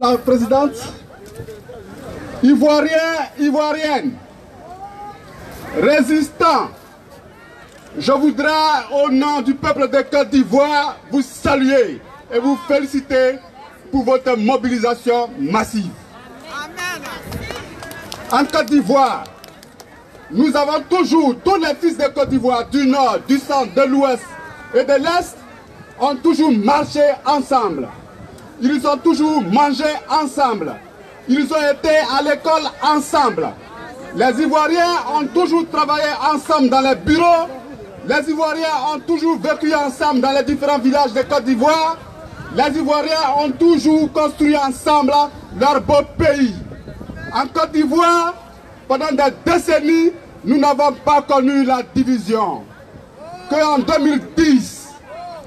La présidente, Ivoiriens, Ivoiriennes, résistants, je voudrais au nom du peuple de Côte d'Ivoire vous saluer et vous féliciter pour votre mobilisation massive. En Côte d'Ivoire, nous avons toujours, tous les fils de Côte d'Ivoire, du nord, du centre, de l'ouest et de l'est, ont toujours marché ensemble. Ils ont toujours mangé ensemble. Ils ont été à l'école ensemble. Les Ivoiriens ont toujours travaillé ensemble dans les bureaux. Les Ivoiriens ont toujours vécu ensemble dans les différents villages de Côte d'Ivoire. Les Ivoiriens ont toujours construit ensemble leur beau pays. En Côte d'Ivoire, pendant des décennies, nous n'avons pas connu la division. Qu'en 2010,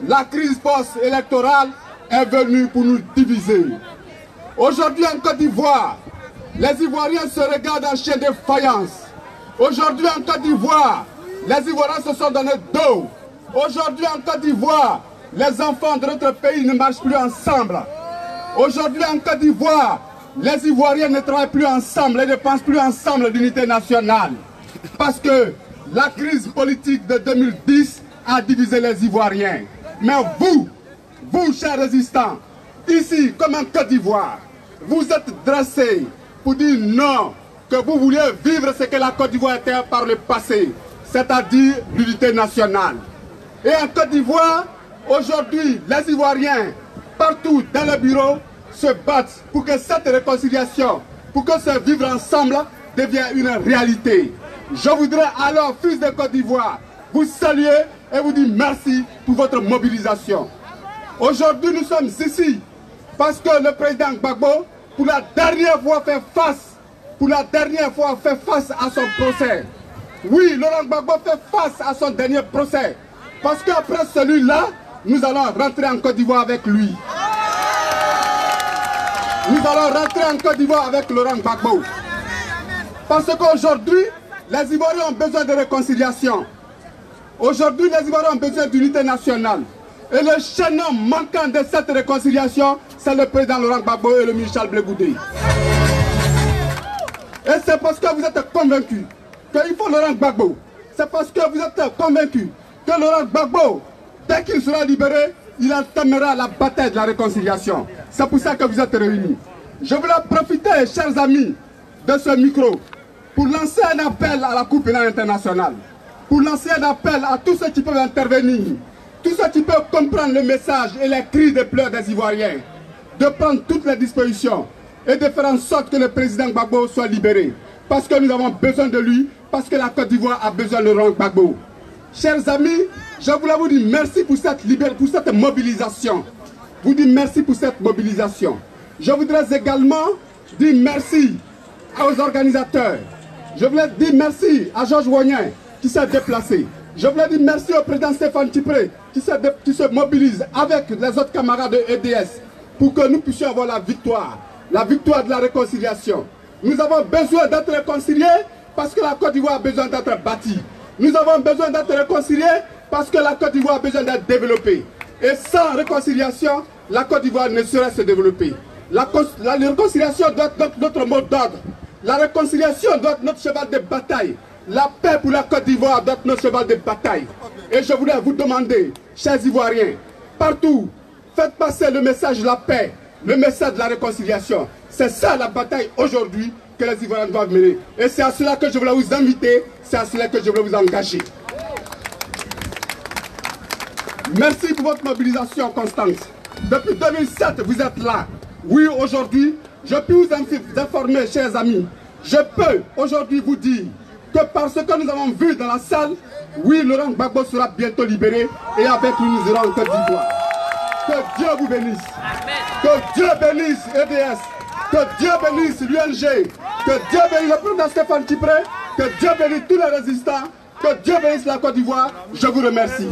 la crise post-électorale est venue pour nous diviser. Aujourd'hui en Côte d'Ivoire, les Ivoiriens se regardent en chien de faïence. Aujourd'hui en Côte d'Ivoire, les Ivoiriens se sont donné dos. Aujourd'hui en Côte d'Ivoire, les enfants de notre pays ne marchent plus ensemble. Aujourd'hui en Côte d'Ivoire, les Ivoiriens ne travaillent plus ensemble et ne pensent plus ensemble l'unité nationale. Parce que la crise politique de 2010 a divisé les Ivoiriens. Mais vous, chers résistants, ici comme en Côte d'Ivoire, vous êtes dressés pour dire non, que vous vouliez vivre ce que la Côte d'Ivoire était par le passé, c'est-à-dire l'unité nationale. Et en Côte d'Ivoire, aujourd'hui, les Ivoiriens, partout dans le bureau, se battent pour que cette réconciliation, pour que ce vivre ensemble devienne une réalité. Je voudrais alors, fils de Côte d'Ivoire, vous saluer et vous dire merci pour votre mobilisation. Aujourd'hui, nous sommes ici parce que le président Gbagbo, pour la dernière fois, fait face à son procès. Oui, Laurent Gbagbo fait face à son dernier procès. Parce qu'après celui-là, nous allons rentrer en Côte d'Ivoire avec lui. Nous allons rentrer en Côte d'Ivoire avec Laurent Gbagbo. Parce qu'aujourd'hui, les Ivoiriens ont besoin de réconciliation. Aujourd'hui, les Ivoiriens ont besoin d'unité nationale. Et le chaînon manquant de cette réconciliation, c'est le président Laurent Gbagbo et le Michel Blé Goudé. Et c'est parce que vous êtes convaincus qu'il faut Laurent Gbagbo. C'est parce que vous êtes convaincus que Laurent Gbagbo, dès qu'il sera libéré, il entamera la bataille de la réconciliation. C'est pour ça que vous êtes réunis. Je voulais profiter, chers amis, de ce micro pour lancer un appel à la Cour pénale internationale, pour lancer un appel à tous ceux qui peuvent intervenir, tous ceux qui peuvent comprendre le message et les cris de pleurs des Ivoiriens, de prendre toutes les dispositions et de faire en sorte que le président Gbagbo soit libéré. Parce que nous avons besoin de lui, parce que la Côte d'Ivoire a besoin de Laurent Gbagbo. Chers amis, je voulais vous dire merci pour cette mobilisation. Vous dire merci pour cette mobilisation. Je voudrais également dire merci aux organisateurs. Je voulais dire merci à Georges Wagnin qui s'est déplacé. Je voulais dire merci au président Stéphane Tipré qui se mobilise avec les autres camarades de EDS pour que nous puissions avoir la victoire de la réconciliation. Nous avons besoin d'être réconciliés parce que la Côte d'Ivoire a besoin d'être bâtie. Nous avons besoin d'être réconciliés parce que la Côte d'Ivoire a besoin d'être développée. Et sans réconciliation, la Côte d'Ivoire ne saurait se développer. La réconciliation doit être notre mot d'ordre. La réconciliation doit être notre cheval de bataille. La paix pour la Côte d'Ivoire doit être notre cheval de bataille. Et je voulais vous demander, chers Ivoiriens, partout, faites passer le message de la paix, le message de la réconciliation. C'est ça la bataille aujourd'hui que les Ivoiriens doivent mener. Et c'est à cela que je voulais vous inviter, c'est à cela que je voulais vous engager. Merci pour votre mobilisation constante. Depuis 2007, vous êtes là. Oui, aujourd'hui, je peux vous informer, chers amis. Je peux aujourd'hui vous dire que parce que nous avons vu dans la salle, oui, Laurent Gbagbo sera bientôt libéré et avec lui nous irons en Côte d'Ivoire. Que Dieu vous bénisse. Que Dieu bénisse EDS. Que Dieu bénisse l'UNG. Que Dieu bénisse le président Stéphane Tipré. Que Dieu bénisse tous les résistants. Que Dieu bénisse la Côte d'Ivoire. Je vous remercie.